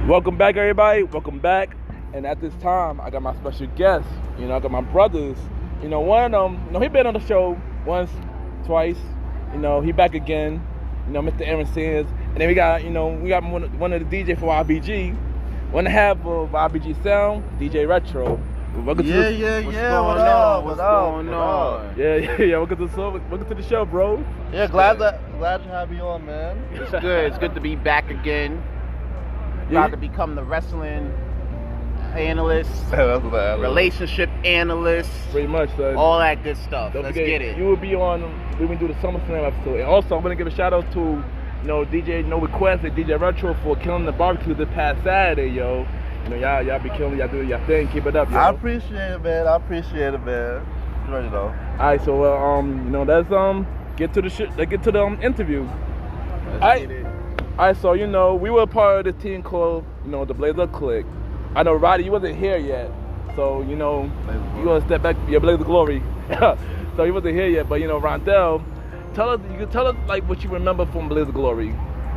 Welcome back, everybody. Welcome back. And at this time, I got my special guest. I got my brothers. One of them, he been on the show once, twice. He back again. Mr. Aaron Sands. And then we got one of the DJ for YBG. One half of YBG Sound, DJ Retro. Welcome to the Yeah. What's going on? Yeah. Welcome to the show, bro. Yeah, glad to have you on, man. It's good. It's good to be back again. About to become the wrestling analyst, relationship analyst, pretty much, son. All that good stuff. Don't Let's forget, get it. You will be on when we do the SummerSlam episode. And also, I'm gonna give a shout out to DJ No Request and DJ Retro for killing the barbecue this past Saturday, yo. Y'all be killing, y'all do your thing. Keep it up, yo. I appreciate it, man. You already know. All right, so let's get to the shit. Let's get to the interview. Let's get it. All right, so we were part of the team called the Blazer Clique. I know Roddy, you wasn't here yet, so you gonna step back, Blazer Glory. So he wasn't here yet, but Rondell, you can tell us like what you remember from Blazer Glory.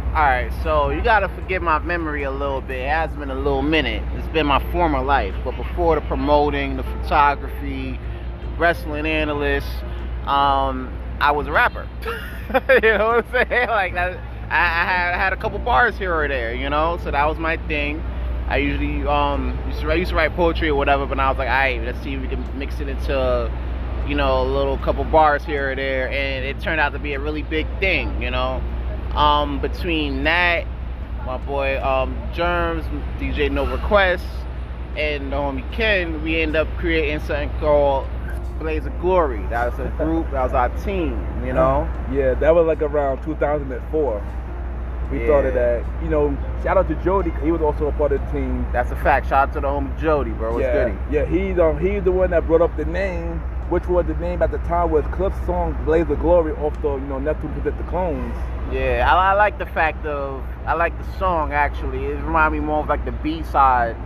Alright, so you gotta forgive my memory a little bit. It has been a little minute. It's been my former life, but before the promoting, the photography, wrestling analyst, I was a rapper. You know what I'm saying? Like I had a couple bars here or there, so that was my thing. I usually used to write poetry or whatever, but I was like, alright, let's see if we can mix it into a little couple bars here or there, and it turned out to be a really big thing, Between that, my boy Germs, DJ No Request, and the homie Ken, we ended up creating something called Blaze of Glory. That was a group, that was our team, Yeah, that was like around 2004. We started that. Shout out to Jody, he was also a part of the team. That's a fact. Shout out to the homie Jody, bro. What's goody? Yeah, he's the one that brought up the name, which was the name at the time was Cliff's song Blaze of Glory off the Neptune Protect the Clones. Yeah, I like the fact I like the song actually. It reminds me more of like the B-side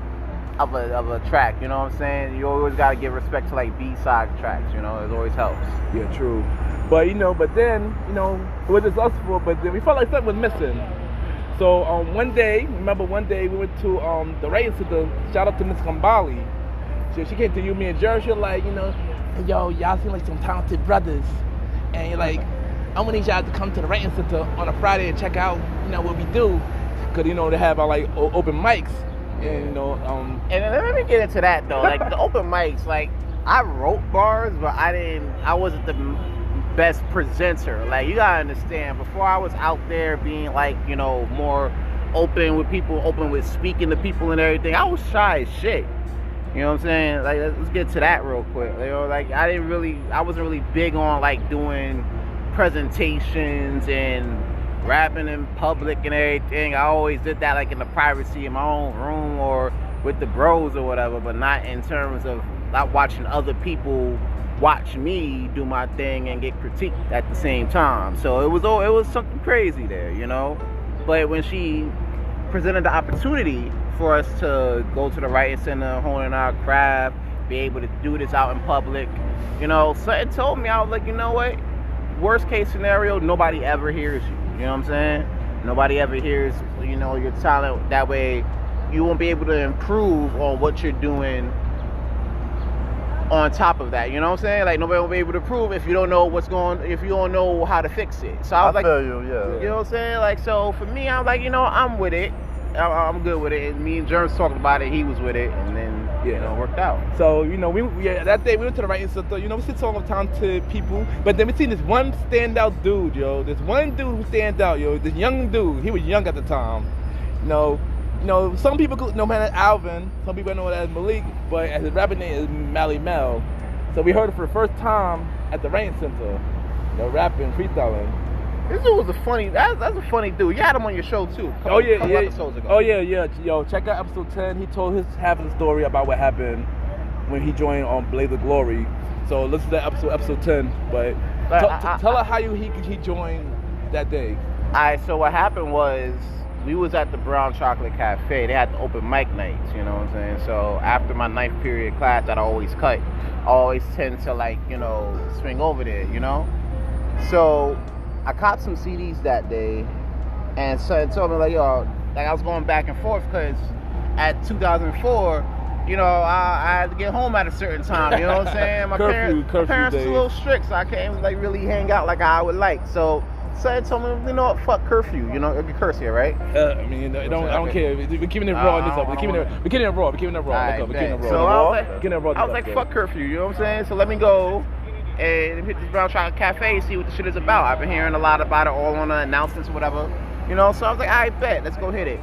of a track, you know what I'm saying? You always gotta give respect to like B-side tracks, it always helps. Yeah, true. But then it was just us four, but then we felt like something was missing. So one day we went to the radio center. Shout out to Miss Kambali. She came to me and Jerry. She was like, yo, y'all seem like some talented brothers, and you're like, I want y'all to come to the writing center on a Friday and check out, what we do, cause they have our like open mics, and And let me get into that though. Like the open mics, like I wrote bars, but I wasn't the best presenter. Like you gotta understand, before I was out there being like, more open with people, open with speaking to people and everything, I was shy as shit. You know what I'm saying? Like let's get to that real quick. Like I wasn't really big on like doing presentations and rapping in public and everything. I always did that like in the privacy of my own room or with the bros or whatever, but not in terms of not watching other people watch me do my thing and get critiqued at the same time. So it was something crazy there, But when she presented the opportunity for us to go to the writing center, honing our craft, be able to do this out in public, something told me, I was like, you know what? Worst case scenario, nobody ever hears you. You know what I'm saying? Nobody ever hears, your talent. That way, you won't be able to improve on what you're doing on top of that. You know what I'm saying? Like, nobody will be able to prove if you don't know if you don't know how to fix it. So I was like, feel you, yeah. You know what I'm saying? Like, so for me, I was like, I'm with it. I'm good with it. And me and Jerms talked about it. He was with it, and then it worked out. So that day we went to the writing center. We see some talented people, but then we seen this one standout dude, yo. This one dude who stands out, yo. This young dude. He was young at the time. Some people know him as Alvin. Some people know him as Malik, but his rapper name is Mally Mel. So we heard it for the first time at the writing center. Rapping, freestyling. This dude was that's a funny dude. You had him on your show too. Couple episodes ago. Oh yeah. Yo, check out episode 10. He told his half of the story about what happened when he joined on Blaze of Glory. So listen to that episode 10. But tell her how he joined that day. Alright, so what happened was we was at the Brown Chocolate Cafe. They had the open mic nights, you know what I'm saying? So after my 9th period class that I always cut, I always tend to swing over there, So I caught some CDs that day, and so told me like, yo, like I was going back and forth because at 2004, you know, I had to get home at a certain time. You know what I'm saying? My curfew parents days. was a little strict, so I can't like really hang out like I would like. So I told me, you know what, fuck curfew. You know, you curse here, right? I mean, I don't care. We're keeping it raw in this episode. We're keeping it raw. We're keeping it raw. Alright, We're keeping it raw. so I I was like, fuck curfew. You know what I'm saying? So let me go and hit this Brown Chocolate Cafe and see what the shit is about. I've been hearing a lot about it all on the announcements or whatever. You know, so I was like, I bet, let's go hit it.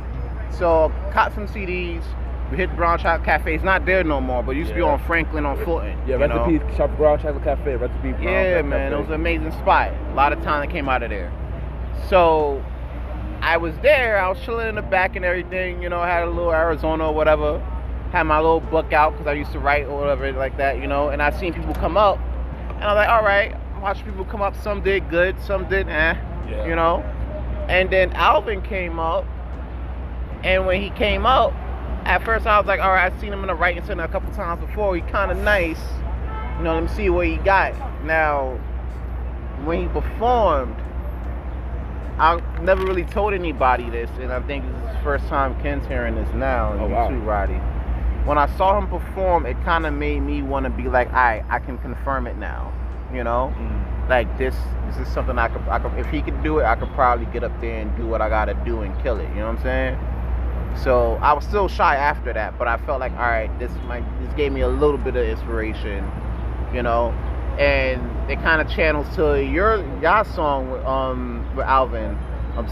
So caught some CDs. We hit the Brown Chocolate Cafe. It's not there no more, but it used to be on Franklin on Fulton. Yeah, recipe shop Brown Chocolate Cafe. Recipe Brown man, Cafe. it was an amazing spot. A lot of talent came out of there. So I was there. I was chilling in the back and everything. You know, had a little Arizona or whatever. Had my little book out because I used to write or whatever like that. You know, and I seen people come up, and I was like, all right. I'm watching people come up. Some did good, some did Yeah. You know. And then Alvin came up, and when he came up, at first I was like, all right, I've seen him in the writing center a couple times before. He kind of nice. You know, let me see what he got. Now, when he performed, I never really told anybody this, and I think this is the first time Ken's hearing this now. And you too, Roddy. When I saw him perform, it kind of made me want to be like, all right, I can confirm it now. You know? Like, this is something I could, if he could do it, I could probably get up there and do what I gotta do and kill it. You know what I'm saying? So I was still shy after that, but I felt like, all right, this gave me a little bit of inspiration, you know, and it kind of channels to your song with Alvin,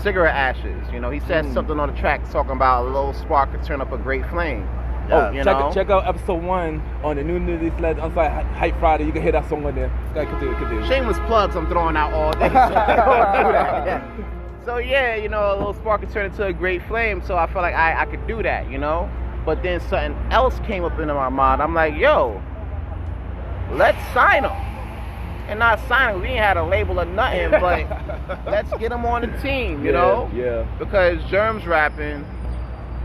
Cigarette Ashes. You know, he said something on the track talking about a little spark could turn up a great flame. Check out episode 1 on the new Nudity Sled Unsigned Hype Friday. You can hear that song on there. Continue. Shameless plugs I'm throwing out all day. So don't do that. Yeah. So yeah, you know, a little spark could turn into a great flame. So I felt like I could do that, you know. But then something else came up into my mind. I'm like, yo, let's sign him. And not sign him. We ain't had a label or nothing, but let's get him on the team, you know. Yeah. Because Germ's rapping,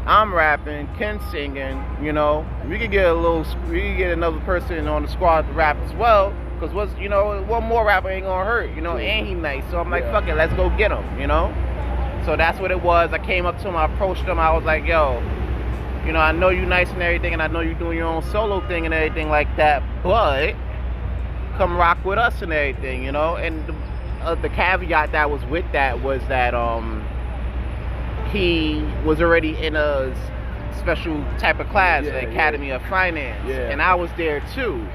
I'm rapping, Ken's singing, you know. We could get another person on the squad to rap as well. Because one more rapper ain't gonna hurt, you know, and he nice. So I'm like, fuck it, let's go get him, you know. So that's what it was. I came up to him, I approached him, I was like, yo, you know, I know you nice and everything, and I know you doing your own solo thing and everything like that, but come rock with us and everything, you know. And the caveat that was with that was that he was already in a special type of class, the Academy of Finance, and I was there too.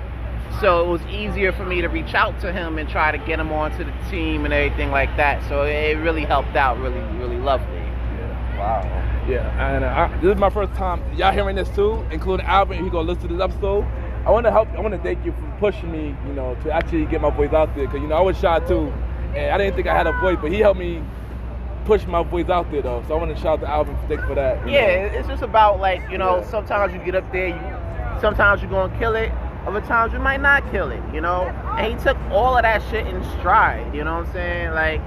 So it was easier for me to reach out to him and try to get him onto the team and everything like that. So it really helped out, really, really lovely. Yeah. Wow. Yeah, and this is my first time. Y'all hearing this too, including Albert. He gonna listen to this episode. I want to thank you for pushing me, you know, to actually get my voice out there. Cause you know I was shy too, and I didn't think I had a voice, but he helped me push my voice out there though. So I want to shout out to Alvin for that. Yeah, it's just about like, you know, sometimes you get up there, sometimes you're gonna kill it. Other times you might not kill it, you know? And he took all of that shit in stride, you know what I'm saying? Like,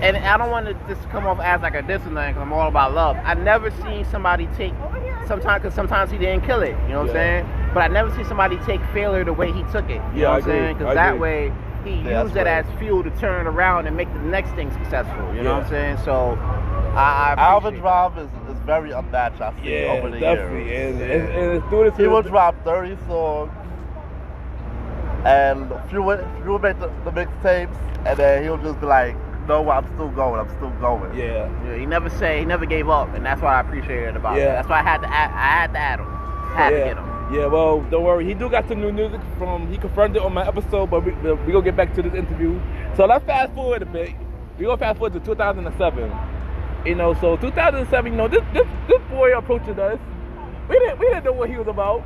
and I don't want to just come off as like a diss or nothing, because I'm all about love. I never seen somebody take, because sometimes he didn't kill it, you know what I'm saying? But I never see somebody take failure the way he took it, you know what I'm saying? Because that way, he used it as fuel to turn it around and make the next thing successful, you know what I'm saying? So, Alvin Drive is very unmatched, I see, over the definitely. years. And he would drop 30 songs, and few would make the mixtapes, and then he'll just be like, no, I'm still going. Yeah, he never gave up, and that's what I appreciated about it. That's why I had to add him. To get him. Yeah, well, don't worry. He do got some new music he confirmed it on my episode, but we gonna get back to this interview. So let's fast forward a bit. We gonna fast forward to 2007. You know, so 2007, you know, this boy approached us. We didn't know what he was about.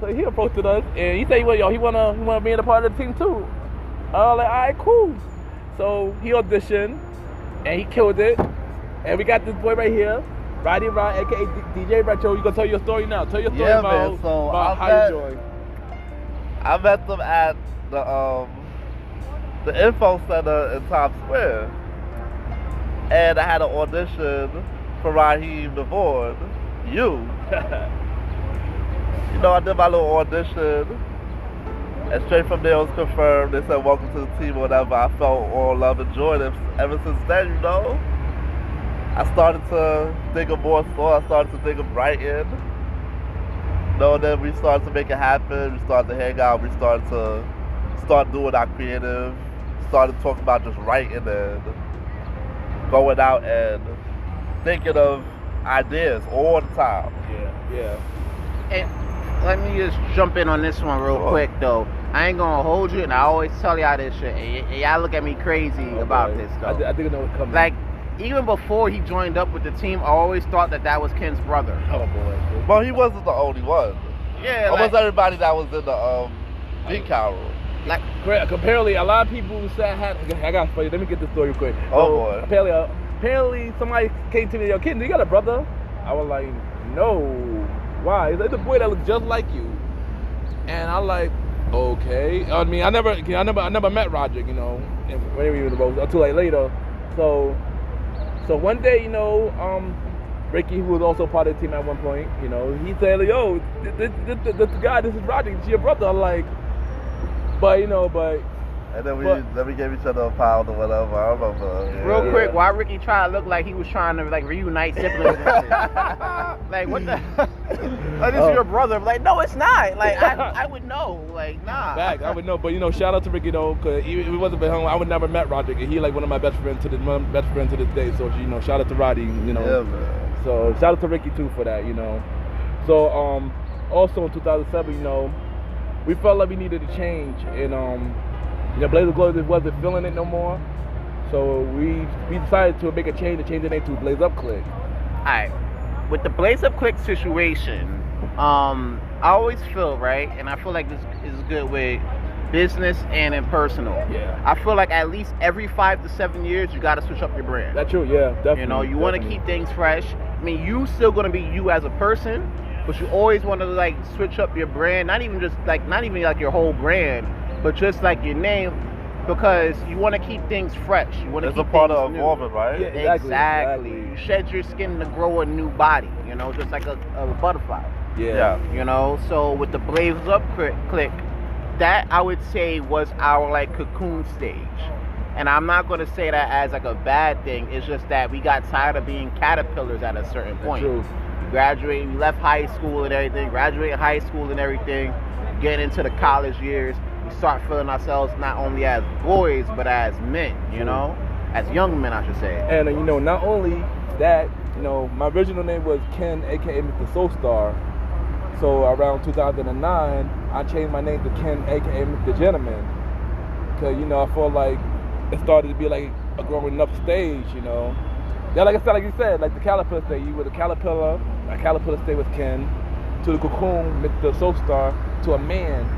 So he approached us and he said, he wanna be in a part of the team too. I was like, all right, cool. So he auditioned and he killed it. And we got this boy right here, Roddy Rod, aka DJ Retro. You gonna tell your story now? Tell your story about how you joined. I met them at the info center in Times Square. And I had an audition for Raheem DeVore. You know, I did my little audition, and straight from there it was confirmed. They said, welcome to the team or whatever. I felt all love and joy ever since then, you know. I started to think of more songs. I started to think of writing. Then we started to make it happen. We started to hang out. We started to doing our creative. Started talking about just writing and going out and thinking of ideas all the time. Yeah. And let me just jump in on this one real quick though. I ain't gonna hold you, and I always tell y'all this shit, and y'all look at me crazy about this though. I think I know what's coming. Like, even before he joined up with the team, I always thought that was Ken's brother. Oh boy. Well, he wasn't the only one. Yeah, almost everybody that was in the decal room. Like, apparently, a lot of people said, I got to tell you, let me get this story real quick. Boy. Apparently, somebody came to me, yo, Ken, do you got a brother? I was like, no. Why? He's like, the boy that looks just like you. And I'm like, okay. I mean, I never met Roger, you know, until like later. So one day, Ricky, who was also part of the team at one point, he said, yo, this guy, this is Roger, it's your brother. I'm like, but. And then we gave each other a pound or whatever. I remember. Real quick, why Ricky tried to look like he was trying to like reunite siblings? Like, what the? Like, this is your brother? Like, no, it's not. Like, I would know. Like, nah. Fact, I would know. But shout out to Ricky though, because if it wasn't for him, I would never met Roger. And he like one of my best friends to this day. So shout out to Roddy. Yeah, man. So shout out to Ricky too for that. So also in 2007, we felt like we needed a change, and Blaze of Glory wasn't feeling it no more. So we decided to make a change the name to Blaze Up Click. Alright. With the Blaze Up Click situation, I always feel, right, and I feel like this is good with business and in personal. Yeah. I feel like at least every 5 to 7 years you gotta switch up your brand. That's true, yeah, definitely. You wanna keep things fresh. I mean, you still gonna be you as a person, but you always wanna like switch up your brand, not even like your whole brand, but just like your name, because you want to keep things fresh. You want to keep a part things of new. evolving, right? Yeah, Exactly. You shed your skin to grow a new body, just like a butterfly. Yeah. So with the Blaze Up Click, that I would say was our like cocoon stage. And I'm not going to say that as like a bad thing. It's just that we got tired of being caterpillars at a certain point. True. We left high school and everything, graduated high school and everything, getting into the college years. We start feeling ourselves not only as boys, but as men, as young men, I should say. And, not only that, my original name was Ken, a.k.a. Mr. Soulstar. So around 2009, I changed my name to Ken, a.k.a. MrGentleman. Because, I felt like it started to be like a growing up stage, Yeah, like I said, like you said, like the caterpillar stage, you were the caterpillar stage was Ken, to the cocoon, Mr. Soulstar, to a man,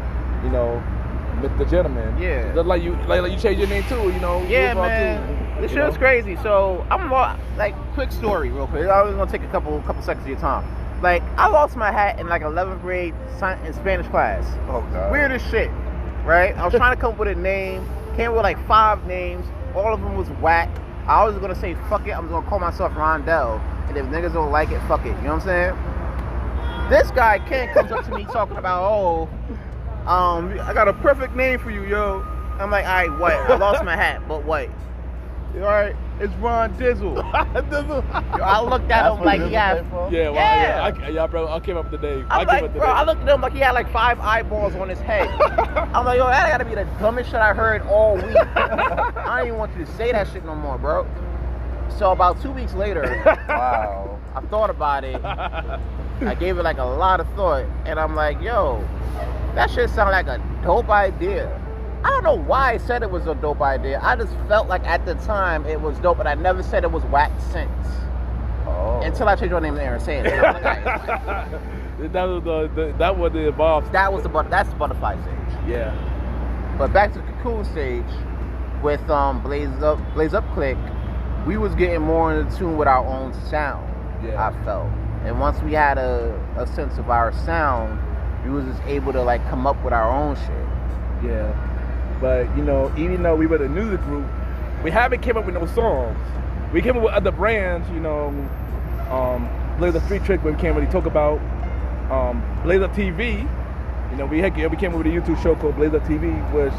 MrGentleman. Yeah. Just like you changed your name too, Yeah, man. This shit was crazy. So I'm like, quick story, real quick. I was gonna take a couple seconds of your time. Like, I lost my hat in like 11th grade in Spanish class. Oh God. Weird as shit, right? I was trying to come up with a name. Came up with like 5 names. All of them was whack. I was gonna say fuck it. I'm gonna call myself Rondell. And if niggas don't like it, fuck it. You know what I'm saying? This guy Ken comes up to me talking about, I got a perfect name for you, yo. I'm like, alright, what? I lost my hat, but what? Alright, it's Ron Dizzle. Yo, I looked at him like he had. Bro, I came up with the name. I looked at him like he had like 5 eyeballs on his head. I'm like, yo, that gotta be the dumbest shit I heard all week. I don't even want you to say that shit no more, bro. So about 2 weeks later, Wow. I thought about it. I gave it like a lot of thought, and I'm like, yo, that shit sound like a dope idea. I don't know why I said it was a dope idea. I just felt like at the time it was dope, but I never said it was whack since. Oh. Until I changed my name to Aaron Sanders. Like, that was the evolved. that's the butterfly stage. Yeah. But back to the cocoon stage with Blaze Up Click, we was getting more in tune with our own sound. Yeah. I felt. And once we had a sense of our sound, we was just able to like come up with our own shit. Yeah. But even though we were the music group, we haven't came up with no songs. We came up with other brands, Blaze Up Street Trick, where we can't really talk about. Blaze Up TV, we came up with a YouTube show called Blaze Up TV, which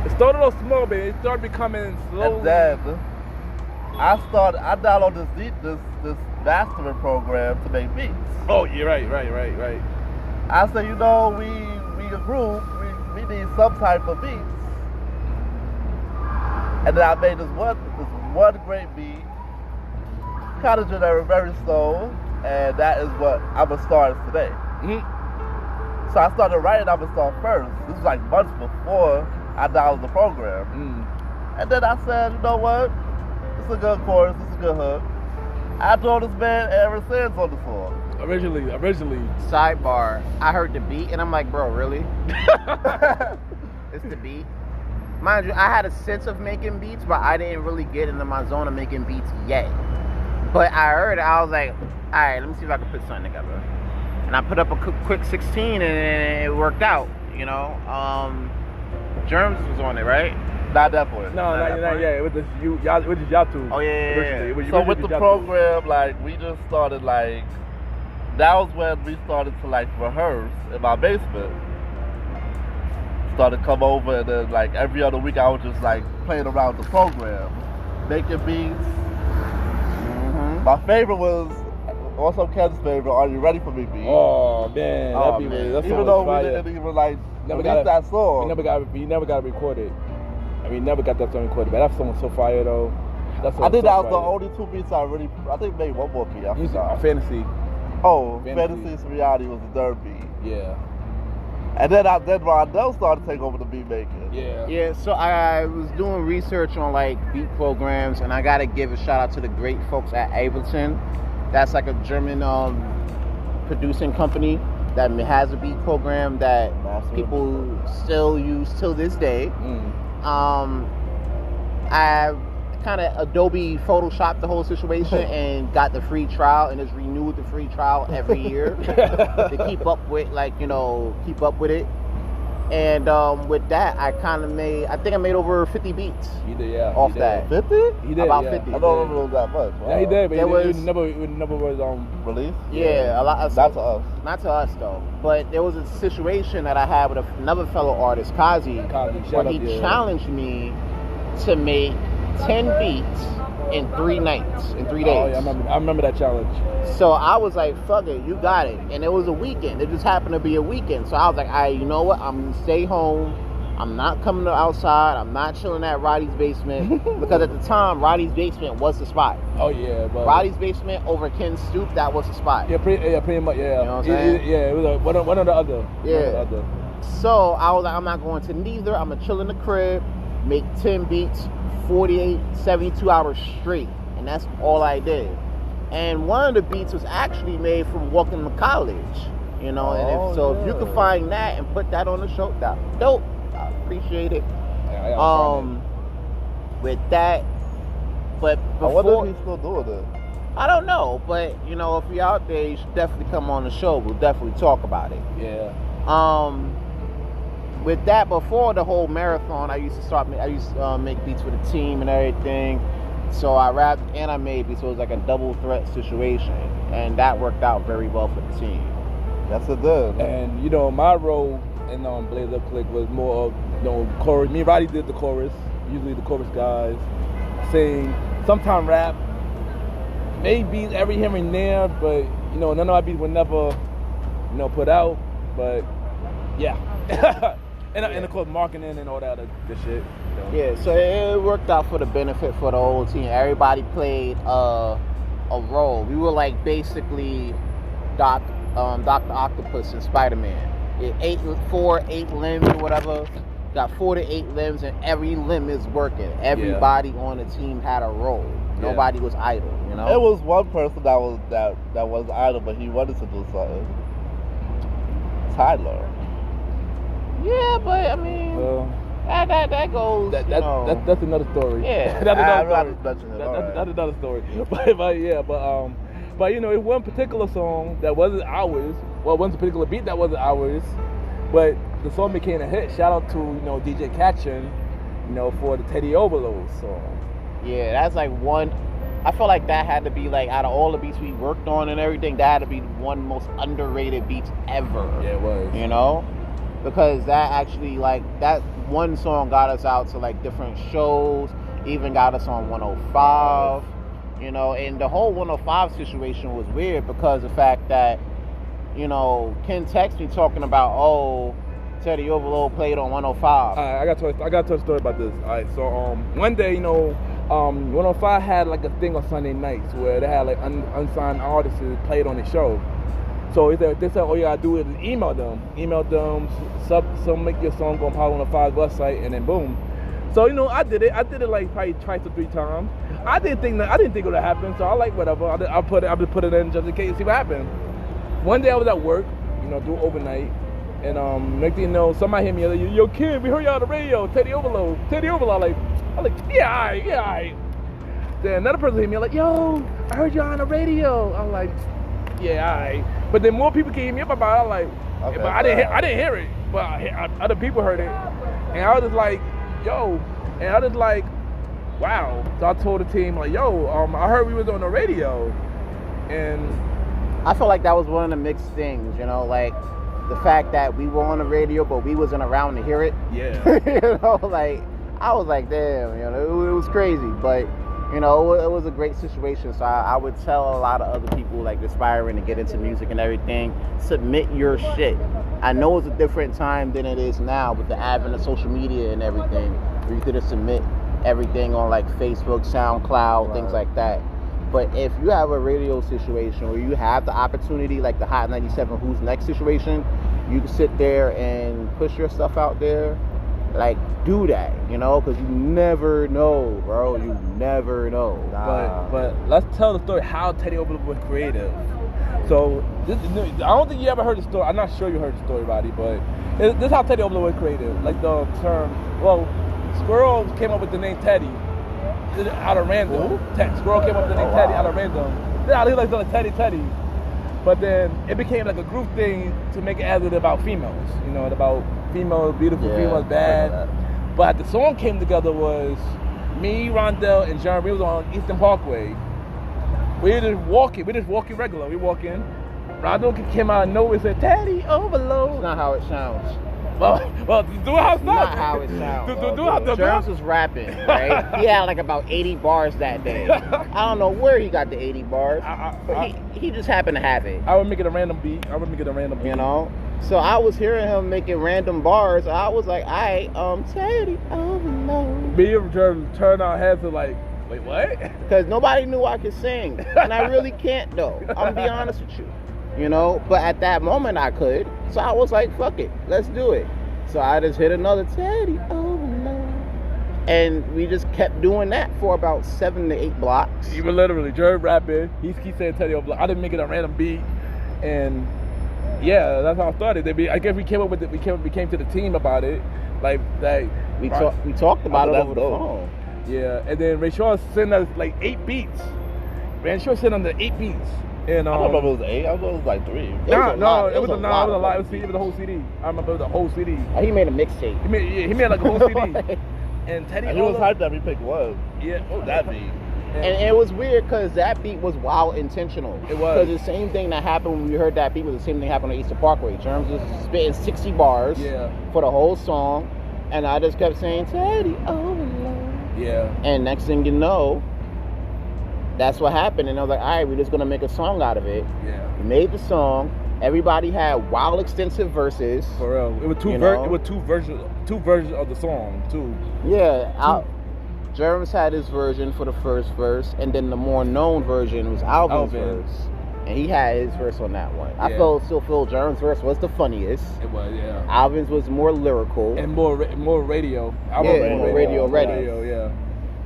it started off small, but it started becoming slowly. And then I downloaded this mastering program to make beats. Oh, yeah, right. I said, we a group, we need some type of beats. And then I made this one great beat, kind of generic, very slow, and that is what I'm a star today. Mm-hmm. So I started writing I'm a star first. This was like months before I downloaded the program. And then I said, you know what? This is a good chorus, this is a good hook. I told this man ever since on the song. Originally. Sidebar, I heard the beat and I'm like, bro, really? It's the beat. Mind you, I had a sense of making beats, but I didn't really get into my zone of making beats yet. But I heard it, I was like, all right, let me see if I can put something together. And I put up a quick 16 and it worked out, you know. Germs was on it, right? Not that point. No, not yet. It was just y'all two. Oh, yeah. So with the program, like, we just started, like, that was when we started to, like, rehearse in my basement. Started to come over, and then, like, every other week I was just, like, playing around with the program, making beats. Mm-hmm. My favorite was, also Ken's favorite, Are You Ready For Me beat. Oh, man. Oh, That beat man. was, Even though we didn't even, like, release that song. We never got it recorded. I mean, never got that song recorded, but that song was so fire, though. I think that was the only two beats I think made one more beat. I forgot. Fantasy. Oh, Fantasy's Reality was the third beat. Yeah. And then Rondell started to take over the beat making. Yeah. So I was doing research on like beat programs, and I gotta give a shout out to the great folks at Ableton. That's like a German producing company that has a beat program that people still use till this day. I kind of Adobe Photoshopped the whole situation and got the free trial, and it's renewed the free trial every year to keep up with it. And with that, I think I made over 50 beats. He did, yeah. Off that. 50? He did, about yeah. 50. I don't remember it was that much. Wow. Yeah, he did, but It never was Released? Yeah, a lot. Not to us. Not to us though. But there was a situation that I had with another fellow artist, Kazi, where he challenged me to make 10 beats in 3 nights, in 3 days. Oh, yeah, I remember that challenge. So I was like, fuck it, you got it. And it was a weekend. It just happened to be a weekend. So I was like, all right, you know what? I'm going to stay home. I'm not coming outside. I'm not chilling at Roddy's basement. Because at the time, Roddy's basement was the spot. Oh, yeah. But Roddy's basement over Ken's stoop, that was the spot. Yeah, pretty much, yeah. You know what I'm saying? Yeah, it was one or the other. Yeah. So I was like, I'm not going to neither. I'm going to chill in the crib, make 10 beats, 48, 72 hours straight. And that's all I did. And one of the beats was actually made from walking to college. You know, if you could find that and put that on the show, that dope. I appreciate it. With that, but before, I wonder if he's still doing it. I don't know, but you know, if you're out there, you should definitely come on the show. We'll definitely talk about it. Yeah. With that, before the whole marathon, I used to make beats for the team and everything. So I rapped and I made beats, so it was like a double threat situation, and that worked out very well for the team. Yes, it did. And you know, my role in Blaze Up Click was more of chorus. Me and Roddy did the chorus. Usually the chorus guys sing, sometimes rap, maybe every here and there, but you know, none of our beats were never put out. But yeah. And of course marketing and all that other good shit. Yeah, so it worked out for the benefit for the whole team. Everybody played a role. We were like basically Dr. Octopus and Spider-Man. 8 limbs or whatever. Got 4 to 8 limbs, and every limb is working. Everybody on the team had a role. Nobody was idle. You know. It was one person that was idle, but he wanted to do something. Tyler. Yeah, but I mean, that goes. That's another story. Yeah, that's another story. But you know, it wasn't a particular song that wasn't ours. Well, it wasn't a particular beat that wasn't ours. But the song became a hit. Shout out to DJ Catchin, for the Teddy Overload song. Yeah, that's like one. I feel like that had to be like out of all the beats we worked on and everything, that had to be one most underrated beats ever. Yeah, it was. Because that actually, like, that one song got us out to like different shows. even got us on 105. You know, and the whole 105 situation was weird because of the fact that, you know, Ken texted me talking about, oh, Teddy Overload played on 105. I got to tell a story about this. All right, so one day, you know, 105 had like a thing on Sunday nights where they had like unsigned artists who played on the show. So they said, all you gotta do is email them, make your song on Power 105's website, and then boom. So, you know, I did it like probably twice or 3 times. I didn't think it would happen, so I like whatever. I'll put it in just in case, see what happened. One day I was at work, you know, do overnight, and next thing you know, somebody hit me like, yo kid, we heard you on the radio, Teddy Overload. I'm like, yeah, all right. Then another person hit me like, yo, I heard you on the radio. I'm like, yeah, all right. But then more people came hit me up about it. I'm like, okay, but I didn't hear it, but other people heard it, and I was just like, yo, and I was like, wow. So I told the team like, yo, I heard we was on the radio, and I feel like that was one of the mixed things, you know, like the fact that we were on the radio, but we wasn't around to hear it. Yeah. You know, like I was like, damn, you know, it was crazy, but you know, it was a great situation. So I would tell a lot of other people like aspiring to get into music and everything, submit your shit. I know it's a different time than it is now with the advent of social media and everything, where you could just submit everything on like Facebook, SoundCloud, right, things like that. But if you have a radio situation where you have the opportunity, like the Hot 97 Who's Next situation, you can sit there and push your stuff out there. Like, do that, you know, because you never know, bro. You never know. But let's tell the story how Teddy Overload was creative. So I don't think you ever heard the story. I'm not sure you heard the story, Roddy, but this is how Teddy Overload was creative. Like the term, well, Squirrel came up with the name Teddy out of random. Squirrel came up with the name Teddy out of random. Yeah, he likes Teddy. But then it became like a group thing to make it as it about females, you know, about females, beautiful females, bad. But the song came together was me, Rondell, and Jeremy. We was on Eastern Parkway. We just walking regular. We walking. Rondell came out of nowhere and said, Teddy Overload. That's not how it sounds. Well, do how it sounds. Not how it sounds. Jerms was rapping, right? He had like about 80 bars that day. I don't know where he got the 80 bars, but he just happened to have it. I would make it a random beat. You know? So I was hearing him making random bars. I was like, Teddy Overload. Me and Jerm turned our heads and like, wait, what? Because nobody knew I could sing. And I really can't, though. I'm going to be honest with you. You know, but at that moment I could. So I was like, fuck it, let's do it. So I just hit another Teddy Overload. And we just kept doing that for about 7 to 8 blocks. Even literally, Jerry rapping, he keeps saying Teddy Overload. I didn't make it a random beat. And yeah, that's how I started. I guess we came up with it, we came to the team about it. We talked about it over the phone. Yeah, and then Ray Shaw sent us like 8 beats. Ray Shaw sent us the 8 beats. And, I don't remember it was 8. I thought it was like 3. It was a lot. It was a lot. It was the whole CD. I remember the whole CD. He made a mixtape. He made like a whole CD. And Teddy, he was hyped that we picked one. Yeah. What was that beat? And it was weird because that beat was wild intentional. It was. Because the same thing that happened when we heard that beat was the same thing that happened on Eastern Parkway. Jerms was spitting 60 bars for the whole song. And I just kept saying, Teddy Overload. Yeah. And next thing you know, that's what happened. And I was like, all right, we're just going to make a song out of it. Yeah. We made the song. Everybody had wild extensive verses. For real. It was two versions of the song, too. Yeah. Jerms had his version for the first verse, and then the more known version was Alvin's verse. And he had his verse on that one. I still feel Jerms' verse was the funniest. It was, yeah. Alvin's was more lyrical. And more radio. More radio ready. Radio, yeah.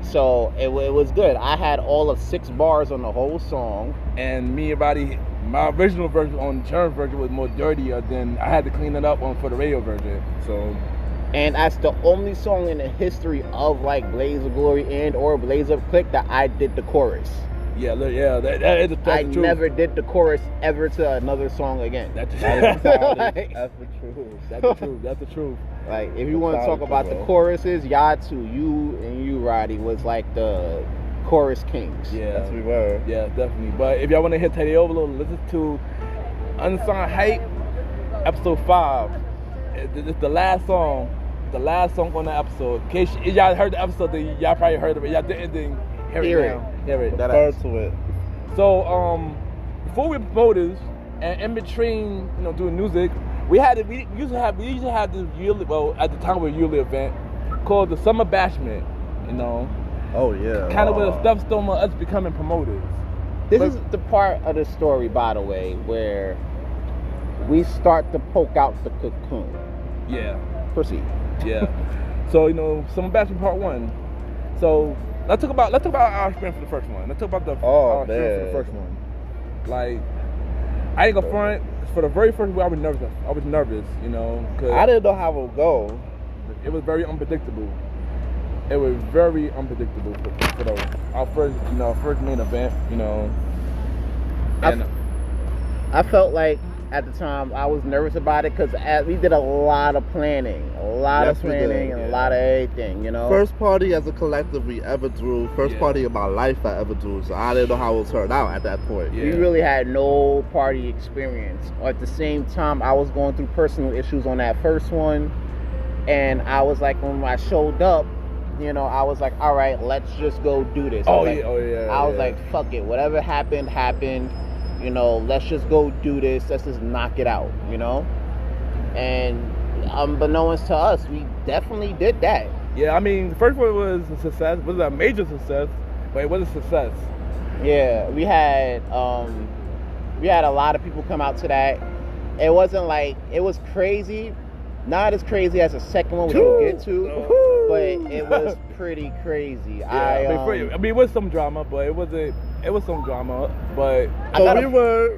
So it was good. I had all of 6 bars on the whole song. And me and Roddy, my original version on the Jerms version was more dirtier than I had to clean it up for the radio version. So. And that's the only song in the history of like Blaze of Glory and or Blaze of Click that I did the chorus. Yeah, that is the truth. I never did the chorus ever to another song again. That's the truth. That's the truth. Like, if you want to talk about the choruses, Yatu, you and you, Roddy, was like the chorus kings. Yeah, that's we were. Yeah, definitely. But if y'all want to hear Teddy Overload, listen to Unsigned Hype, episode 5. It's the last song. the last song on the episode. In case y'all heard the episode, then y'all probably heard of it. Y'all didn't, then hear it now. Hear it. Refer to it. So, before we were promoters, and in between, doing music, we usually have this yearly, well, at the time we were a yearly event called the Summer Bashment. Oh yeah. Kind of with a stepstone of us becoming promoters. This is the part of the story, by the way, where we start to poke out the cocoon. Yeah. Proceed. Yeah. So, Summer Bashment Part 1. So, let's talk about our experience for the first one. Let's talk about our experience for the first one. Like, I ain't gonna front. For the very first week, I was nervous. Cause I didn't know how it would go. It was very unpredictable. It was very unpredictable for our first main event. And I felt like at the time I was nervous about it because we did a lot of planning, and a lot of everything. First party as a collective we ever threw. First party in my life I ever threw. So I didn't know how it would turn out at that point. Yeah. We really had no party experience. At the same time, I was going through personal issues on that first one, and I was like, when I showed up, I was like, all right, let's just go do this. I was like, fuck it, whatever happened. Let's just go do this. Let's just knock it out. And unbeknownst to us, we definitely did that. Yeah, I mean, the first one was a success. It was a major success, but it was a success. Yeah, we had a lot of people come out to that. It wasn't like, it was crazy. Not as crazy as the second one, which we'll get to, but it was pretty crazy. Yeah, it was some drama, but it was some drama, but so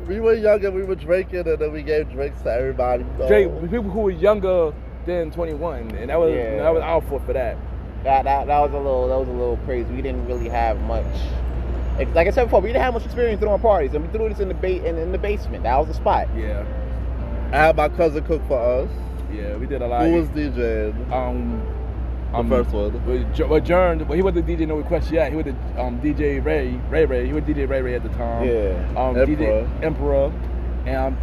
we were young and we were drinking, and then we gave drinks to everybody. People who were younger than 21, and that was our fault for that. That was a little crazy. We didn't really have much. Like I said before, we didn't have much experience throwing parties, and we threw this in the basement. That was the spot. Yeah. I had my cousin cook for us. Yeah, we did a lot. Who was DJing? The first one. Well, Jern, he wasn't DJ No Request yet. He was the DJ Ray. He was DJ Ray at the time. Yeah. DJ Emperor, and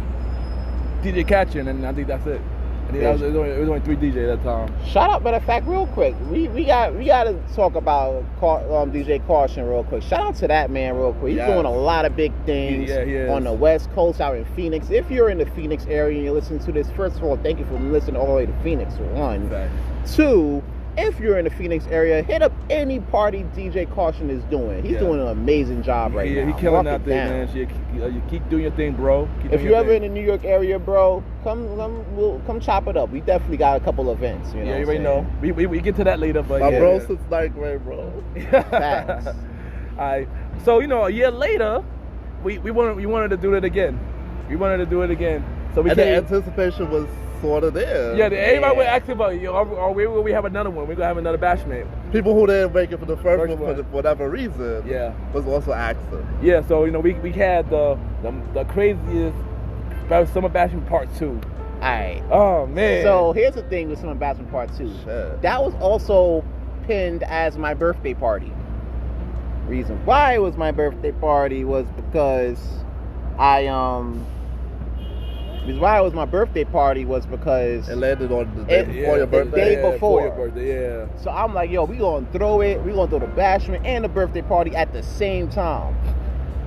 DJ Catchin, and I think that's it. And it was only 3 DJs at that time. Shout out, matter of fact, real quick. We got to talk about DJ Caution real quick. Shout out to that man real quick. He's doing a lot of big things on the West Coast, out in Phoenix. If you're in the Phoenix area and you're listening to this, first of all, thank you for listening all the way to Phoenix, for one. Exactly. 2, if you're in the Phoenix area, hit up any party DJ Caution is doing. He's doing an amazing job right now. He's killing out there, man. You keep doing your thing, bro. If you're ever in the New York area, bro, come chop it up. We definitely got a couple events. You already know. We get to that later, but my bro since 9th grade, bro. Facts. All right. So a year later, we wanted to do it again. So the anticipation was sort of there. Yeah, everybody was asking about, will we have another one? We're gonna have another bashment. People who didn't make it for the first one for whatever reason, was also asking. Yeah, so we had the craziest Summer Bashment Part 2. Alright. Oh man. So here's the thing with Summer Bashment Part 2. Shit. That was also pinned as my birthday party. Reason why it was my birthday party was because it landed on the day before your birthday. The day before your birthday, So I'm like, we gonna throw it. We gonna throw the bashment and the birthday party at the same time.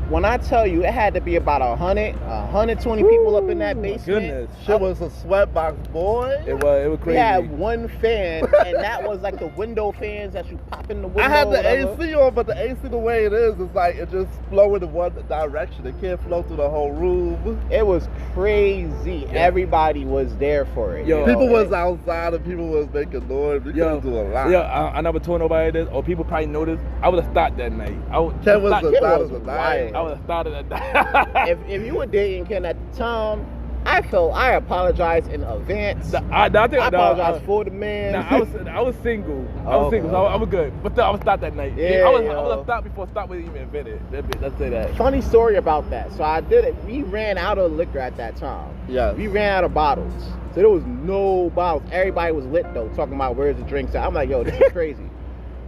When I tell you, it had to be about 120 people up in that basement. Goodness. Shit was a sweatbox, boy. It was crazy. We had one fan, and that was like the window fans that you pop in the window. I had the AC on, but the AC, the way it is like it just flowing in one direction. It can't flow through the whole room. It was crazy. Yeah. Everybody was there for it. People was outside and people was making noise. We couldn't do a lot. I never told nobody this, or people probably noticed. I would have stopped that night. Ken was the night. I would have started at that. if you were dating Ken at the time, I apologized in advance. I apologize for the man. I was single. So I was good. But I was stopped that night. I would have stopped before stop was even invented. Let's say that. Funny story about that. So I did it. We ran out of liquor at that time. Yeah. We ran out of bottles. So there was no bottles. Everybody was lit though, talking about where's the drinks at. I'm like, this is crazy.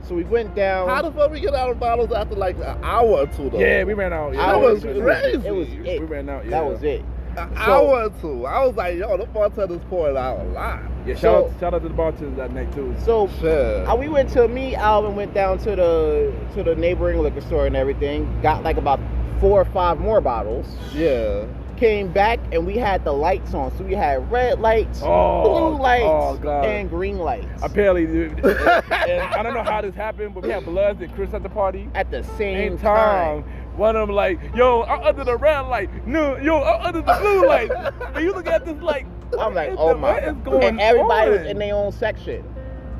So we went down. How the fuck we get out of bottles after like an hour or two though? Yeah, we ran out. That was crazy. It was it. We ran out. Yeah. That was it. I want to. I was like, yo, the bartender's pouring out a lot. Yeah, shout out to the bartenders that night too. So Shit. we went to Alvin went down to the neighboring liquor store and everything. Got like about 4 or 5 more bottles. Yeah. Came back and we had the lights on. So we had red lights, blue lights, and green lights. Apparently, and I don't know how this happened, but we had Bloods and Chris at the party at the same time. One of them like, yo, I'm under the red light. No, yo, I'm under the blue light. And you look at this like, I'm like, oh my. What is going and everybody on? was in their own section.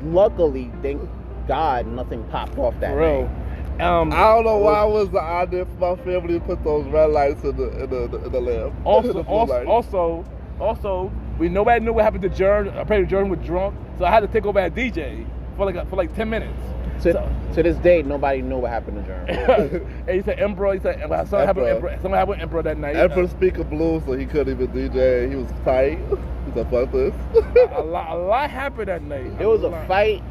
Luckily, thank God, nothing popped off that real. night. I don't know why it was the idea for my family to put those red lights in the lamp. Also, nobody knew what happened to Jern. Apparently, Jern was drunk, so I had to take over as DJ for like 10 minutes. To this day, nobody knew what happened to Jern. And he said Emperor. He said something happened with Emperor that night. Emperor speaker blue, so he couldn't even DJ. He was tight. He said, "Fuck this." a lot happened that night. There was a fight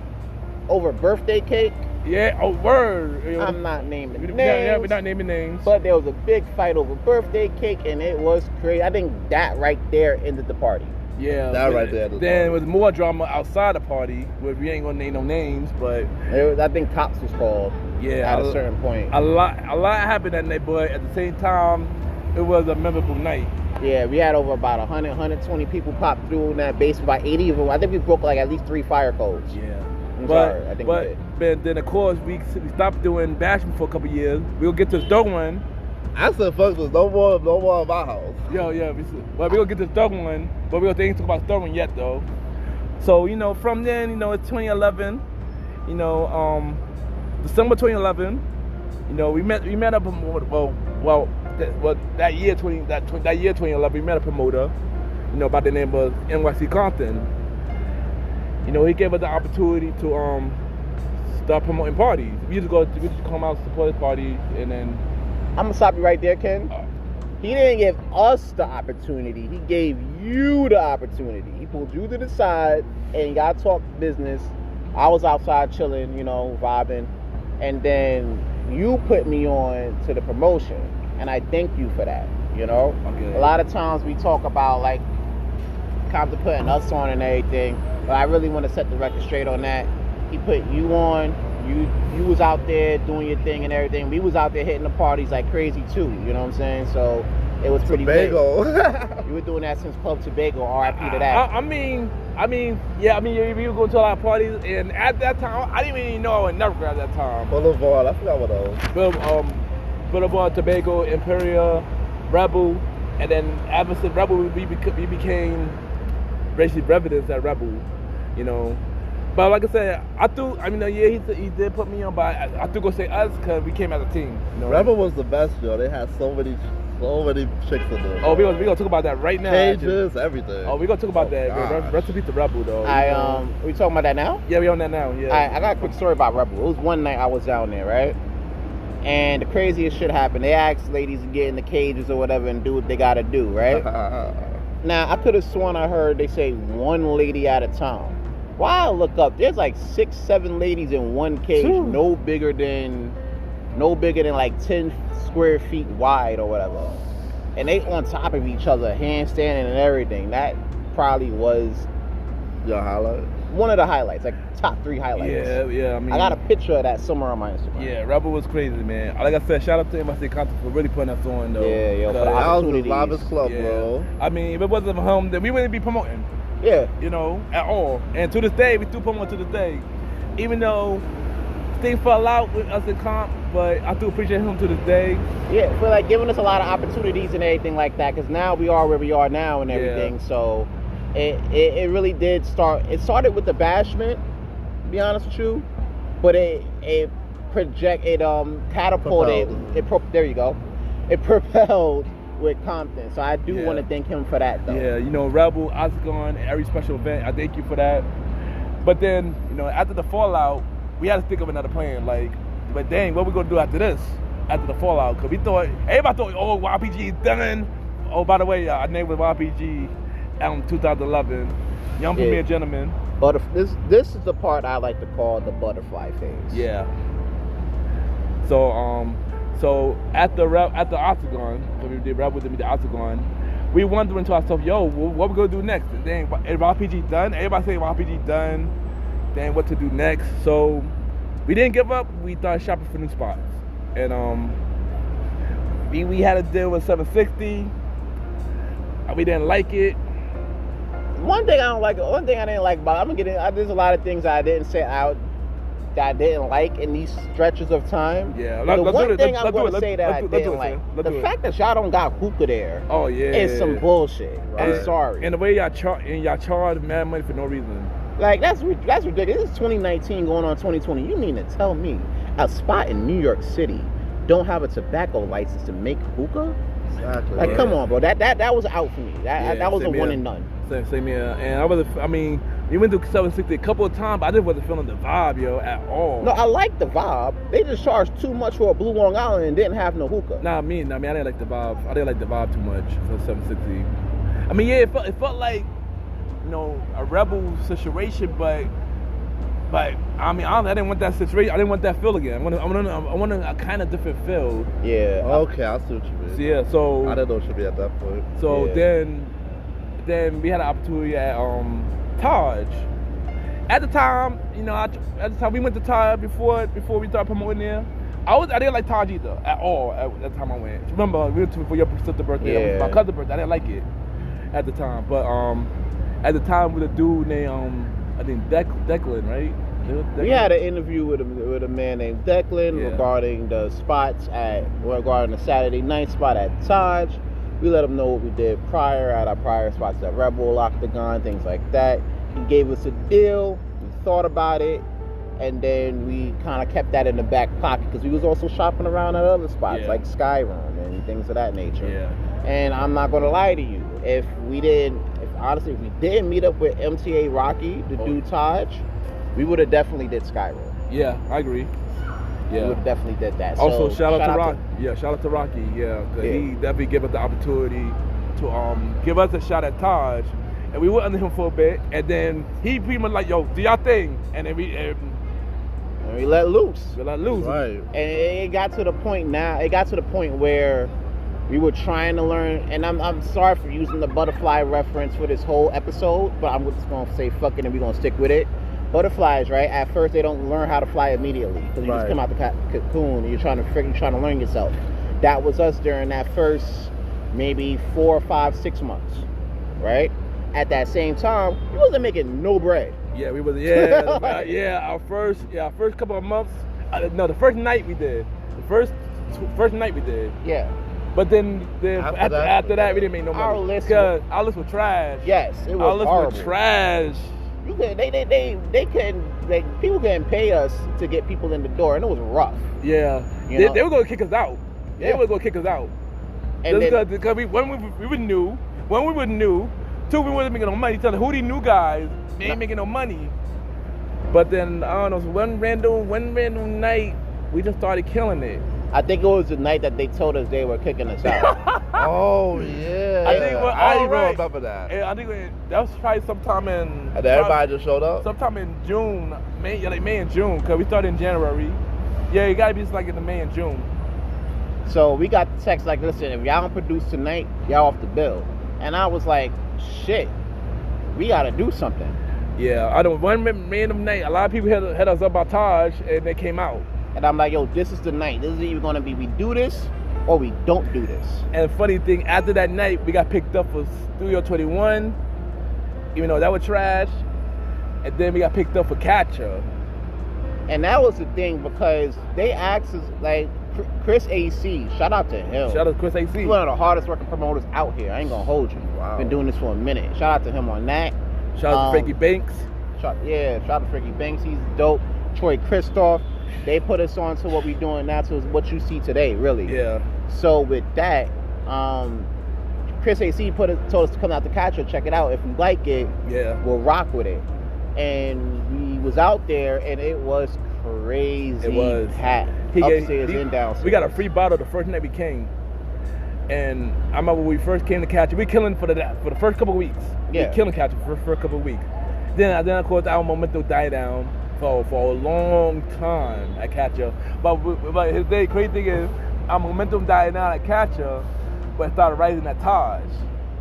over birthday cake. Yeah, oh word. I'm not naming names. Yeah, we're not naming names. But there was a big fight over birthday cake, and it was crazy. I think that right there ended the party. Yeah, that right there. Then there was more drama outside the party, where we ain't gonna name no names, but I think cops was called. Yeah, at a certain point. A lot happened that night, but at the same time, it was a memorable night. Yeah, we had over about 100, 120 people pop through in that basement. About 80 of them. I think we broke like at least 3 fire codes. Yeah. I think we did. But then of course we stopped doing bashing for a couple years. We'll get this dog one. I said fuck this, no more in my house. Yeah, we gonna get this dog one, but we ain't talk about the dog one yet though. So from then it's 2011. December 2011. We met up. That year 2011 we met a promoter. By the name of NYC Compton. He gave us the opportunity to start promoting parties. We just come out, support his parties, and then. I'm gonna stop you right there, Ken. He didn't give us the opportunity. He gave you the opportunity. He pulled you to the side and y'all talked business. I was outside chilling, vibing, and then you put me on to the promotion, and I thank you for that. Okay. A lot of times we talk about like Compton putting us on and everything. But I really want to set the record straight on that. He put you on. You was out there doing your thing and everything. We was out there hitting the parties like crazy too. You know what I'm saying? So it was pretty big. You were doing that since Club Tobago. R.I.P. to that. I mean, we were going to a lot of parties, and at that time, I didn't even know I would never grab that time. Boulevard, I forgot what those. Boulevard, Tobago, Imperial, Rebel, and then ever since Rebel, we became basically residents at Rebel. But like I said, he did put me on, but I still gonna say us because we came as a team. Rebel was the best, yo. They had so many chicks in there. Oh, we gonna talk about that right now. Cages, everything. Oh, we gonna talk about that. Rest in peace to Rebel, though. We talking about that now? Yeah, we on that now. Yeah. I got a quick story about Rebel. It was one night I was down there, right? And the craziest shit happened. They asked ladies to get in the cages or whatever and do what they gotta do, right? Now, I could have sworn I heard they say one lady at a time. Why I look up, there's like 6, 7 ladies in one cage, no bigger than like 10 square feet wide or whatever. And they on top of each other, handstanding and everything. That probably was your highlight. One of the highlights, like top 3 highlights. Yeah. I got a picture of that somewhere on my Instagram. Yeah, Rebel was crazy, man. Like I said, shout out to MSC Compton for really putting us on, though. Yeah, yo, for the opportunities. That was the club, bro. I mean, if it wasn't for him, then we wouldn't be promoting. Yeah. At all. And to this day, we still promote to this day. Even though things fell out with us in Comp, but I do appreciate him to this day. Yeah, for like giving us a lot of opportunities and everything like that, because now we are where we are now and everything. Yeah. So it really did start. It started with the bashment, to be honest with you, but it catapulted. There you go. It propelled with Compton. So I do want to thank him for that, though. Yeah, Rebel, Oscar, every special event, I thank you for that. But then, after the fallout, we had to think of another plan. Like, but dang, what we gonna do after this? After the fallout? Because everybody thought, YPG is done. Oh, by the way, I named with YPG in 2011. Young Premier Gentleman. But this is the part I like to call the butterfly phase. Yeah. So after Octagon, so we did Rebel, then we did Octagon. we wondering to ourselves, yo, what we gonna do next? And then if RPG done, everybody say RPG done. Then what to do next? So we didn't give up. We started shopping for new spots, and we had a deal with 760. We didn't like it. One thing I didn't like about there's a lot of things I didn't say out that I didn't like in these stretches of time. Yeah, the one thing I'm going to say that I didn't like, the fact that y'all don't got hookah there. Oh yeah, is some bullshit. Right. I'm sorry. And the way y'all charge mad money for no reason. Like that's ridiculous. This is 2019 going on 2020. You mean to tell me a spot in New York City don't have a tobacco license to make hookah? Exactly. Like, come on, bro. That was out for me. That was a one and done. Same here. And we went to 760 a couple of times, but I just wasn't feeling the vibe, yo, at all. No, I like the vibe. They just charged too much for a Blue Long Island and didn't have no hookah. I didn't like the vibe. I didn't like the vibe too much for 760. I mean, yeah, it felt like, you know, a rebel situation, but I mean, honestly, I didn't want that situation. I didn't want that feel again. I want a kind of different feel. Yeah. Okay, I see what you mean. So, yeah, so I didn't know it should be at that point. So Yeah. then we had an opportunity at Taj. At the time, you know, we went to Taj before we started promoting there. I didn't like Taj either at all at the time I went. Remember, we went to for your sister's birthday. Yeah. That was my cousin's birthday. I didn't like it at the time, but at the time with a dude named I think Declan, right? We had an interview with a man named Declan Yeah. regarding the Saturday night spot at Taj. We let him know what we did at our prior spots at Rebel, Octagon, things like that. He gave us a deal. We thought about it, and then we kind of kept that in the back pocket because we was also shopping around at other spots like Skyrim and things of that nature. Yeah. And I'm not gonna lie to you, if we didn't meet up with MTA Rocky to do Taj, we would have definitely did Skyrim. Yeah, I agree. Yeah. We would have definitely did that. Also, So, shout out to Rocky. Yeah, shout out to Rocky. Yeah, 'cause he definitely gave us the opportunity to give us a shot at Taj, and we went under him for a bit, and then he pretty much like, yo, do y'all thing, and then we let loose. let loose. Right. And it got to the point where we were trying to learn, and I'm sorry for using the butterfly reference for this whole episode, but I'm just going to say fuck it and we're going to stick with it. Butterflies, right? At first, they don't learn how to fly immediately because you just come out the cocoon and you're trying to learn yourself. That was us during that first maybe 4, 5, 6 months, right? At that same time, we wasn't making no bread. Yeah, we was. Yeah, our first couple of months. The first night we did. First night we did. Yeah. But then after that, we didn't make no money. Our list was trash. Yes, it was our list horrible. was trash. People couldn't pay us to get people in the door, and it was rough. Yeah, they were gonna kick us out. Yeah. They were gonna kick us out. And because we were new. When we were new, two, we wasn't making no money. Telling who these new guys, they ain't making no money. But then I don't know, one random night, we just started killing it. I think it was the night that they told us they were kicking us out. Oh yeah. I didn't even remember that. And I think that was probably sometime in. And everybody just showed up. Sometime in June, May and June, because we started in January. Yeah, it gotta be just like in the May and June. So we got the text like, listen, if y'all don't produce tonight, y'all off the bill. And I was like, shit, we gotta do something. Yeah, I don't. One random night, a lot of people hit us up about Taj, and they came out. And I'm like, yo, this is the night. This is either gonna be we do this or we don't do this. And the funny thing, after that night, we got picked up for Studio 21, even though that was trash. And then we got picked up for Catcher. And that was the thing because they asked us, like, Chris AC, shout out to him. Shout out to Chris AC. He's one of the hardest working promoters out here. I ain't gonna hold you. Wow. Been doing this for a minute. Shout out to him on that. Shout out to Frankie Banks. Shout out to Frankie Banks. He's dope. Troy Christoph. They put us on to what we're doing now, to what you see today, really. Yeah. So with that, Chris AC told us to come out to Catcher, check it out. If we like it, we'll rock with it. And we was out there, and it was crazy. It was packed. Upstairs and downstairs. We got a free bottle the first night we came. And I remember when we first came to Catcher, we killing for the first couple of weeks. Yeah. We killing Catcher for the first couple of weeks. Then of course our momentum died down for a long time at Catcher. But crazy thing is, our momentum died down at Catcher, but it started rising at Taj.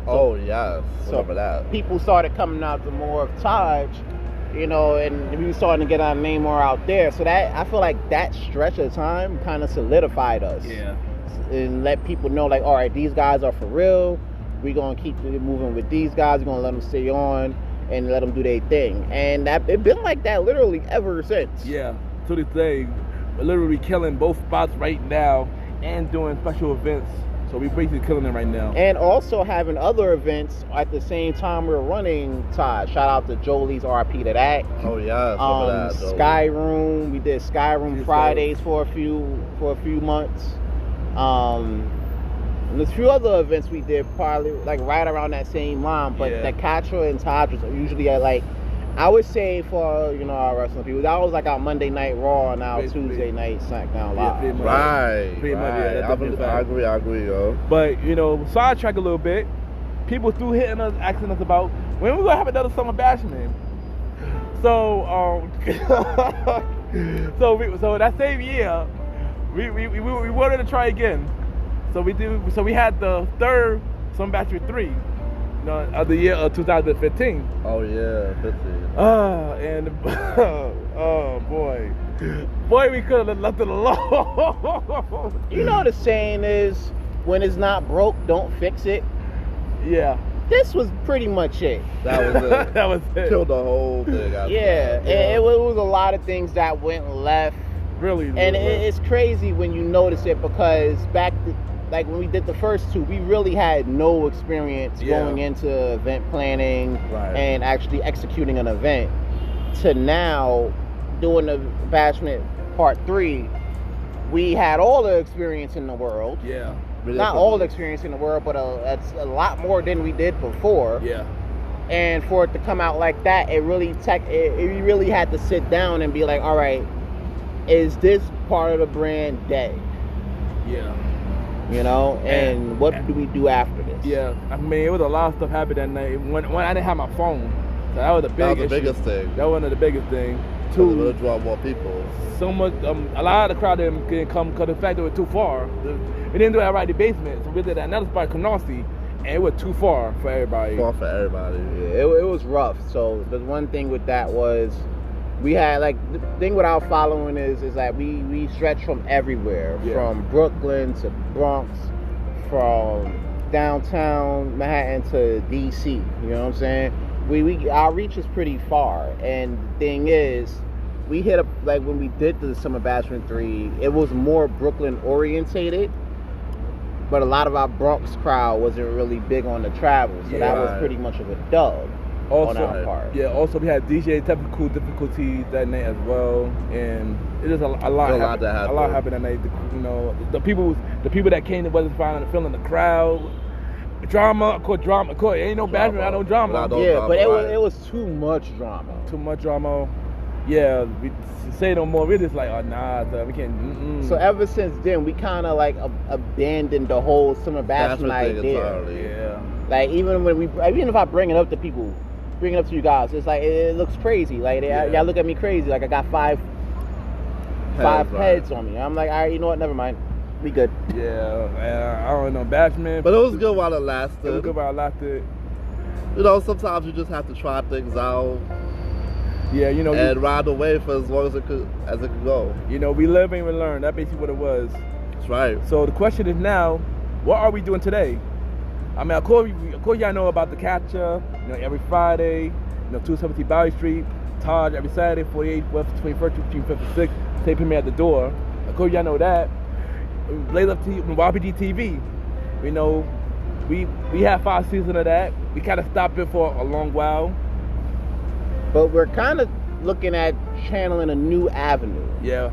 Oh yes, So remember that. people started coming out to more of Taj, you know, and we were starting to get our name more out there. So that I feel like that stretch of time kind of solidified us. Yeah. And let people know, like, all right, these guys are for real. We're going to keep moving with these guys. We're going to let them stay on and let them do their thing. And it's been like that literally ever since. Yeah, to this day, we're literally killing both spots right now and doing special events. So we're basically killing them right now. And also having other events at the same time we're running Todd. Shout out to Jolie's RP to that. Oh yes, remember that. Skyroom. We did Skyroom Fridays for a few months. And there's a few other events we did probably like right around that same line, but the Katra and Taj was usually at like, I would say for, you know, our wrestling people, that was like our Monday Night Raw and our Tuesday night SmackDown Live. Pretty much. Right. Pretty much, yeah, I agree, yo. But, you know, sidetrack a little bit, people through hitting us, asking us about when we gonna have another Summer Bashment. So, so that same year, we wanted to try again. So we had the third Summer Bashment 3, you know, of the year of 2015. Oh yeah, 15. Oh boy, we could have left it alone. You know the saying is, when it's not broke, don't fix it. Yeah. This was pretty much it. That was it. That was it. Killed the whole thing. Yeah, it was a lot of things that went left. Really. And it's crazy when you notice it, because like when we did the first two, we really had no experience going into event planning and actually executing an event. To now, doing the Bashment Part 3, we had all the experience in the world. Yeah. Not all the experience in the world, but that's a lot more than we did before. Yeah. And for it to come out like that, it really had to sit down and be like, all right, is this part of the brand dead? Yeah. You know, and what do we do after this? Yeah, I mean, it was a lot of stuff happened that night. When I didn't have my phone, so that was the biggest thing. That was one of the biggest things. Two, to draw more people. So much, a lot of the crowd didn't come because the fact that we were too far. We didn't do it right in the basement, so we did another spot, Canarsie, and it was too far for everybody. Far for everybody. Yeah, it was rough. So the one thing with that was, we had, like, the thing with our following is that we stretch from everywhere, from Brooklyn to Bronx, from downtown Manhattan to DC. You know what I'm saying? Our reach is pretty far, and the thing is, we hit up, like when we did the Summer Bashment 3, it was more Brooklyn orientated, but a lot of our Bronx crowd wasn't really big on the travel, so that was pretty much of a dub. Also, on our part. Yeah, also we had DJ technical difficulties that night as well, and it just a lot happened that night. You know, the people that came that wasn't feeling the crowd, drama. Of course, ain't no bad, no drama. But it was too much drama. Too much drama. Yeah, we say no more. We're just like, oh nah, we can't. So ever since then, we kind of like abandoned the whole Summer Bashment idea. Yeah. Like even if I bring it up to people. Bring it up to you guys. It's like, it looks crazy. Like y'all look at me crazy. Like I got five heads on me. I'm like, all right, you know what? Never mind. We good. Yeah, I don't know, Bashment. But it was good while it lasted. It was good while it lasted. You know, sometimes you just have to try things out. Yeah, you know. And ride the wave for as long as it could go. You know, we live and we learn. That's basically what it was. That's right. So the question is now, what are we doing today? I mean, of course, y'all know about the Catcher, you know, every Friday, you know, 270 Bowery Street, Taj every Saturday, 48 West 21st, 1556, tape premiere at the door. Of course, y'all know that. Blaze Up TV, YPG TV, you know, we had 5 seasons of that. We kind of stopped it for a long while. But we're kind of looking at channeling a new avenue. Yeah.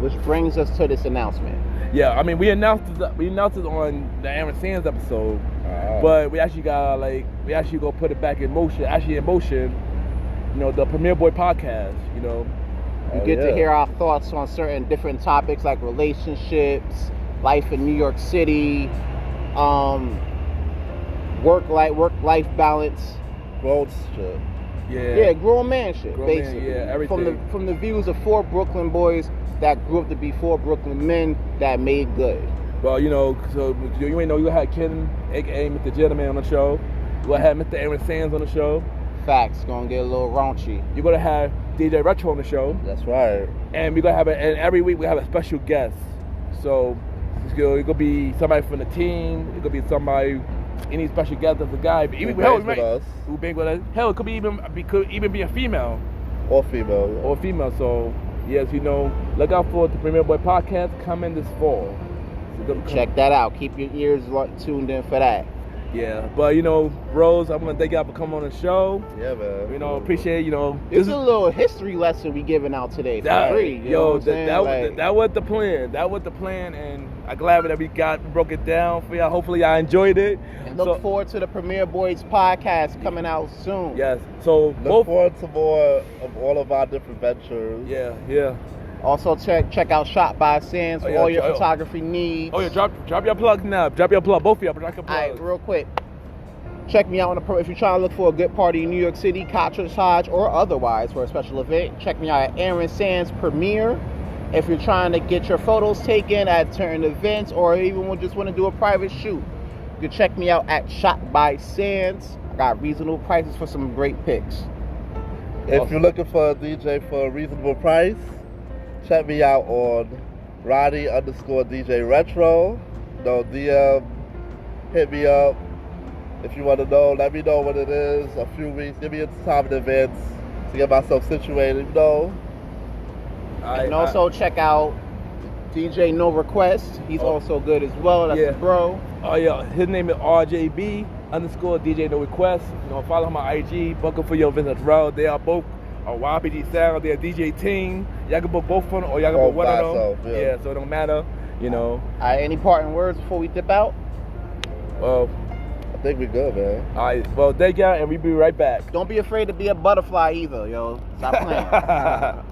Which brings us to this announcement. Yeah, I mean, we announced it on the Aaron Sands episode, but we actually go put it back in motion. You know, the Premier Boy podcast. You know, you get to hear our thoughts on certain different topics like relationships, life in New York City, work-life balance, growth shit. Yeah, grown man shit, basically. Everything. From the views of 4 Brooklyn boys that grew up to be 4 Brooklyn men that made good. Well, so you ain't know you had Ken, aka MrGentleman, on the show. You gonna have Mr. Aaron Sands on the show. Facts, gonna get a little raunchy. You're gonna have DJ Retro on the show. That's right. And we're gonna have and every week we have a special guest. So it's gonna be somebody from the team. It could be somebody, any special guest that's a guy. Who bangs with us. Who bang with us? Hell, it could even be a female. Or female. Yeah. Or female. So yes, look out for the Premier Boy podcast coming this fall. So check that out. Keep your ears tuned in for that. Yeah, but Rose, I'm gonna thank y'all for coming on the show. Yeah, man. Appreciate This is a little history lesson we giving out today for free. That was the plan. That was the plan, and I'm glad that we broke it down for y'all. Hopefully, y'all enjoyed it. And look forward to the Premier Boyz podcast coming out soon. Yes. So look forward to more of all of our different ventures. Yeah. Also check out Shot by Sands for all your photography needs. Oh yeah, drop your plugs now. Drop your plug, both of y'all. Drop your plugs. All right, real quick. Check me out if you're trying to look for a good party in New York City, Cottridge Hodge, or otherwise for a special event. Check me out at Aaron Sands Premiere. If you're trying to get your photos taken at certain events, or even just want to do a private shoot, you can check me out at Shot by Sands. I got reasonable prices for some great pics. If you're looking for a DJ for a reasonable price, check me out on Roddy_DJ Retro. DM, hit me up. If you want to know, let me know what it is. A few weeks, give me a time in advance to get myself situated. And also check out DJ No Request. He's also good as well. That's a bro. Oh yeah, his name is RJB_DJ No Request. Follow him on IG. Book him for your events as well. They are both a YPG Sound. They're a DJ team. Y'all can book both of them, or y'all can book one of them. Yeah, so it don't matter. All right, any parting words before we dip out? Well, I think we're good, man. All right. Well, thank y'all, and we'll be right back. Don't be afraid to be a butterfly either, yo. Stop playing.